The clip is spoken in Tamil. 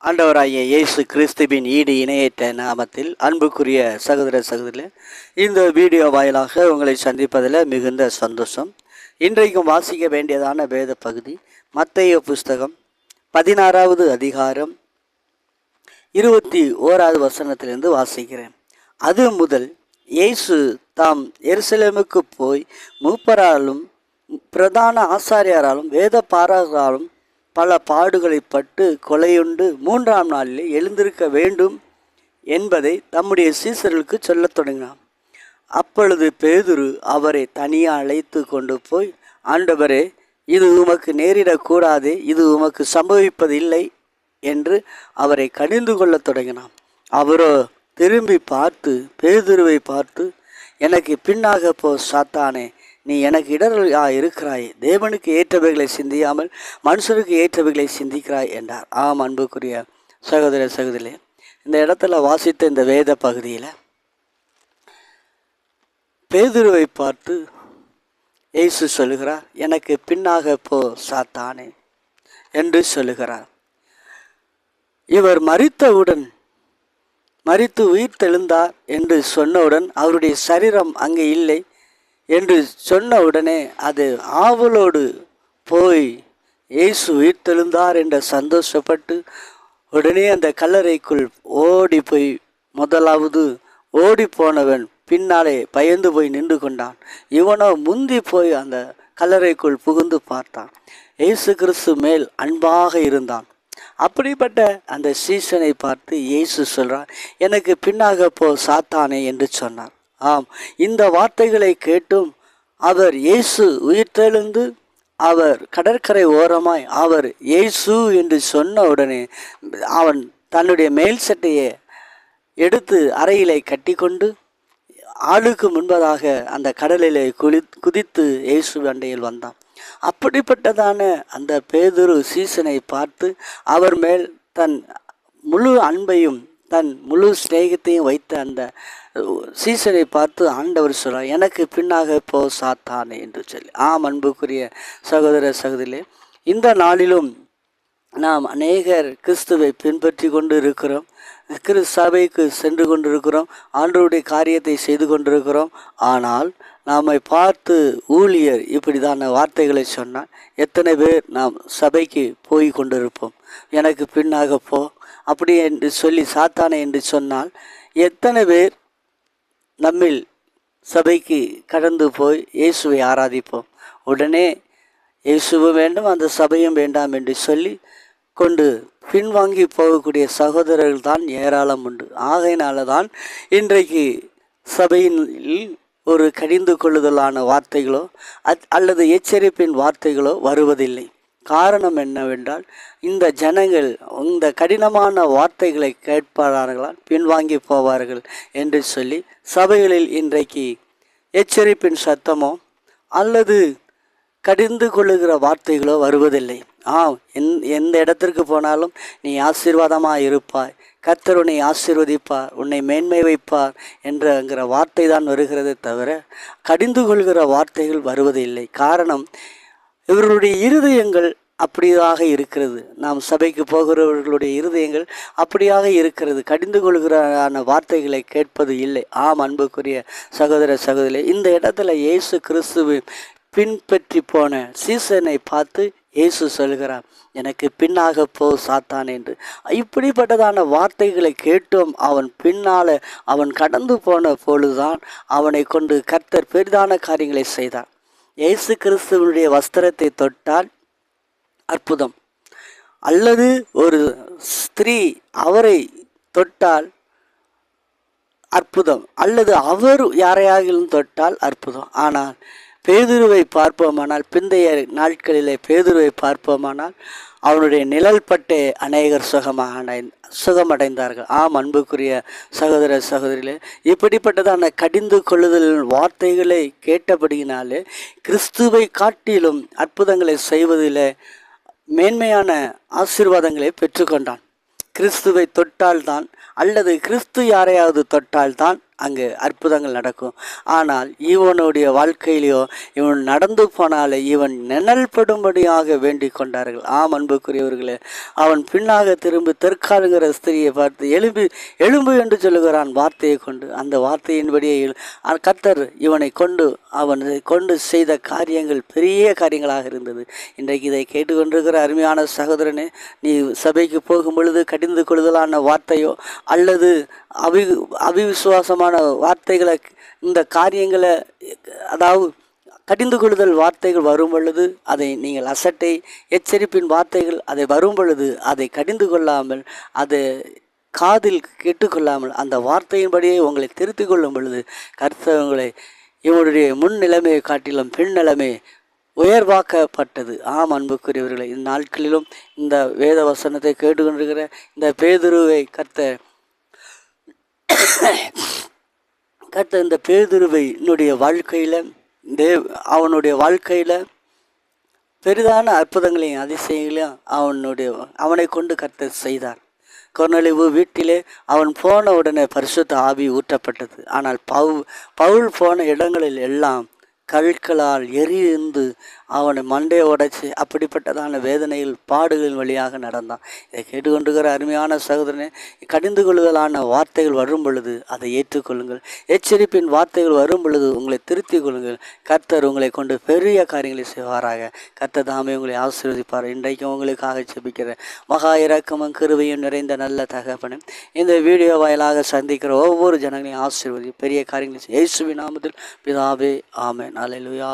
ஆண்டவராகிய இயேசு கிறிஸ்துவின் ஈடு இணையற்ற நாமத்தில் அன்புக்குரிய சகோதர சகோதரிகளே, இந்த வீடியோ வாயிலாக உங்களை சந்திப்பதில் மிகுந்த சந்தோஷம். இன்றைக்கும் வாசிக்க வேண்டியதான வேத பகுதி மத்தேயு புஸ்தகம் 16வது அதிகாரம் 21வது வசனத்திலிருந்து வாசிக்கிறேன். அது முதல் இயேசு தாம் எருசலேமுக்கு போய் மூப்பராலும் பிரதான ஆசாரியராலும் வேத பாரகராலும் பல பாடுகளை பட்டு கொலையுண்டு 3ஆம் நாளில் எழுந்திருக்க வேண்டும் என்பதை தம்முடைய சீசர்களுக்கு சொல்லத் தொடங்கினார். அப்பொழுது பேதுரு அவரை தனியாக அழைத்து கொண்டு போய், ஆண்டவரே, இது உமக்கு நேரிடக்கூடாது, இது உமக்கு சம்பவிப்பதில்லை என்று அவரை கடிந்து கொள்ளத் தொடங்கினான். அவரோ திரும்பி பார்த்து பேதுருவை பார்த்து, எனக்கு பின்னாக போ சாத்தானே, நீ எனக்கு இடரலாக இருக்கிறாய், தேவனுக்கு ஏற்றவைகளை சிந்தியாமல் மனுஷனுக்கு ஏற்றவைகளை சிந்திக்கிறாய் என்றார். ஆம், அன்புக்குரிய சகோதர சகோதரிகளே, இந்த இடத்துல வாசித்த இந்த வேத பகுதியில் பேதுருவை பார்த்து இயேசு சொல்லுகிறார், எனக்கு பின்னாக போ சாத்தானே என்று சொல்லுகிறார். இவர் மரித்து உயிர் தெழுந்தார் என்று சொன்னவுடன் அவருடைய சரீரம் அங்கே இல்லை என்று சொன்ன உடனே அது ஆவலோடு போய் இயேசு உயிர் தெழுந்தார் என்று சந்தோஷப்பட்டு உடனே அந்த கல்லறைக்குள் ஓடி போய், முதலாவது ஓடி போனவன் பின்னாலே பயந்து போய் நின்று கொண்டான். இவனோ முந்தி போய் அந்த கல்லறைக்குள் புகுந்து பார்த்தான். இயேசு கிறிஸ்து மேல் அன்பாக இருந்தான். அப்படிப்பட்ட அந்த சீசனை பார்த்து இயேசு சொல்றார், எனக்கு பின்னாக போ சாத்தானே என்று சொன்னார். ஆம், இந்த வார்த்தைகளை கேட்டும் அவர் இயேசு உயிர்த்தெழுந்து அவர் கடற்கரை ஓரமாய் அவர் இயேசு என்று சொன்ன உடனே அவன் தன்னுடைய மேல் சட்டையை எடுத்து அறையிலே கட்டி கொண்டு ஆளுக்கு முன்பதாக அந்த கடலிலே குதித்து இயேசு அண்டையில் வந்தான். அப்படிப்பட்டதான அந்த பேதுரு சீசனை பார்த்து அவர் மேல் தன் முழு அன்பையும் தன் முழு சிநேகத்தையும் வைத்த அந்த சீசனை பார்த்து ஆண்டவர் சொல்றார், எனக்கு பின்னாக போ சாத்தானே என்று சொல்லி. ஆம், அன்புக்குரிய சகோதர சகோதரிகளே, இந்த நாளிலும் நாம் அநேகர் கிறிஸ்துவை பின்பற்றி கொண்டு இருக்கிறோம், சபைக்கு சென்று கொண்டிருக்கிறோம், ஆண்டவருடைய காரியத்தை செய்து கொண்டிருக்கிறோம். ஆனால் நாமை பார்த்து ஊழியர் இப்படிதான வார்த்தைகளை சொன்னால் எத்தனை பேர் நாம் சபைக்கு போய் கொண்டிருப்போம்? எனக்கு பின்னாக போ அப்படி என்று சொல்லி சாத்தானே என்று சொன்னால் எத்தனை பேர் நம்மில் சபைக்கு கடந்து போய் இயேசுவை ஆராதிப்போம்? உடனே இயேசுவும் வேண்டும் அந்த சபையும் வேண்டாம் என்று சொல்லி கொண்டு பின்வாங்கி போகக்கூடிய சகோதரர்கள் தான் ஏராளம் உண்டு. ஆகையினால தான் இன்றைக்கு சபையில் ஒரு கடிந்து கொள்ளுதலான வார்த்தைகளோ அல்லது எச்சரிப்பின் வார்த்தைகளோ வருவதில்லை. காரணம் என்னவென்றால், இந்த ஜனங்கள் இந்த கடினமான வார்த்தைகளை கேட்பார்களால் பின்வாங்கி போவார்கள் என்று சொல்லி சபைகளில் இன்றைக்கு எச்சரிப்பின் சத்தமோ அல்லது கடிந்து கொள்ளுகிற வார்த்தைகளோ வருவதில்லை. எந்த இடத்திற்கு போனாலும் நீ ஆசீர்வாதமாக இருப்பாய், கர்த்தர் உன்னை ஆசீர்வதிப்பார், உன்னை மேன்மை வைப்பார் என்கிற வார்த்தை தான் வருகிறதே தவிர கடிந்து கொள்கிற வார்த்தைகள் வருவதில்லை. காரணம், இவர்களுடைய இருதயங்கள் அப்படியாக இருக்கிறது. நாம் சபைக்கு போகிறவர்களுடைய இருதயங்கள் அப்படியாக இருக்கிறது, கடிந்து கொள்கிறான வார்த்தைகளை கேட்பது இல்லை. ஆம், அன்புக்குரிய சகோதர சகோதரி, இந்த இடத்துல இயேசு கிறிஸ்துவை பின்பற்றி போன சீசனை பார்த்து இயேசு சொல்கிறார், எனக்கு பின்னாக போ சாத்தான் என்று. இப்படிப்பட்டதான வார்த்தைகளை கேட்டும் அவன் பின்னால அவன் கடந்து போன பொழுதுதான் அவனை கொண்டு கர்த்தர் பெரிதான காரியங்களை செய்தார். இயேசு கிறிஸ்துவனுடைய வஸ்திரத்தை தொட்டால் அற்புதம், அல்லது ஒரு ஸ்திரீ அவரை தொட்டால் அற்புதம், அல்லது அவர் யாரையாகிலும் தொட்டால் அற்புதம். ஆனால் பேதுருவை பார்ப்போமானால், பிந்தைய நாட்களிலே பேதுருவை பார்ப்போமானால் அவனுடைய நிழல் பட்டே அநேகர் சுகமடைந்தார்கள். ஆம், அன்புக்குரிய சகோதர சகோதரிகளே, இப்படிப்பட்டதான கடிந்து கொள்ளுதல் வார்த்தைகளை கேட்டபடியினாலே கிறிஸ்துவை காட்டிலும் அற்புதங்களை செய்வதிலே மேன்மையான ஆசீர்வாதங்களை பெற்றுக்கொண்டான். கிறிஸ்துவை தொட்டால்தான் அல்லது கிறிஸ்து யாரையாவது தொட்டால்தான் அங்கே அற்புதங்கள் நடக்கும். ஆனால் இவனுடைய வாழ்க்கையிலையோ இவன் நடந்து போனாலே இவன் நிழல்படும்படியாக வேண்டிக் கொண்டார்கள். ஆம் அன்புக்குரியவர்களே, அவன் பின்னாக திரும்பி தெற்காலுங்கிற ஸ்திரியை பார்த்து எழும்பு என்று சொல்லுகிறான் வார்த்தையை கொண்டு. அந்த வார்த்தையின்படியே கர்த்தர் இவனை கொண்டு செய்த காரியங்கள் பெரிய காரியங்களாக இருந்தது. இன்றைக்கு இதை கேட்டுக்கொண்டிருக்கிற அருமையான சகோதரனே, நீ சபைக்கு போகும் பொழுது கடிந்து கொள்ளுதலான வார்த்தையோ அல்லது அவிவிசுவாசமான வார்த்தைகளை, இந்த காரியங்களை, அதாவது கடிந்து கொள்ளுதல் வார்த்தைகள் வரும் பொழுது அதை நீங்கள் அசட்டை எச்சரிப்பின் வார்த்தைகள் அதை வரும் பொழுது அதை கடிந்து கொள்ளாமல், அதை காதில் கேட்டுக்கொள்ளாமல் அந்த வார்த்தையின்படியே உங்களை திருத்திக் கொள்ளும் பொழுது கர்த்தர் உங்களை இவனுடைய முன் நிலைமையை காட்டிலும் பின் நிலைமை உயர்வாக்கப்பட்டது. ஆம் அன்புக்குரியவர்களை, இந்நாட்களிலும் இந்த வேத வசனத்தை கேட்டுக்கொண்டிருக்கிற இந்த பேதுருவை கர்த்தர் இந்த பேதுருவை என்னுடைய வாழ்க்கையில் அவனுடைய வாழ்க்கையில் பெரிதான அற்புதங்களையும் அதிசயங்களையும் அவனை கொண்டு கர்த்தர் செய்தார். கொர்நேலியு வீட்டிலே அவன் போன உடனே பரிசுத்த ஆவி ஊற்றப்பட்டது. ஆனால் பவுல் போன இடங்களில் எல்லாம் கற்களால் எரிந்து அவனை மண்டையை உடைச்சி அப்படிப்பட்டதான வேதனையில் பாடுகளின் வழியாக நடந்தான். இதை கேட்டுக்கொண்டிருக்கிற அருமையான சகோதரனே, கடிந்து கொள்ளுதலான வார்த்தைகள் வரும் பொழுது அதை ஏற்றுக்கொள்ளுங்கள். எச்சரிப்பின் வார்த்தைகள் வரும் பொழுது உங்களை திருத்திக் கொள்ளுங்கள். கர்த்தர் உங்களை கொண்டு பெரிய காரியங்களை செய்வாராக. கர்த்தர் தாமே உங்களை ஆசீர்வதிப்பார். இன்றைக்கும் உங்களுக்காக ஜெபிக்கிறேன். மகா இரக்கமும் கிருபையும் நிறைந்த நல்ல தகப்பனே, இந்த வீடியோ வாயிலாக சந்திக்கிற ஒவ்வொரு ஜனங்களையும் ஆசீர்வதி பெரிய காரியங்களை இயேசுவின் நாமத்தில் பிதாவே, ஆமென். அல்லேலூயா.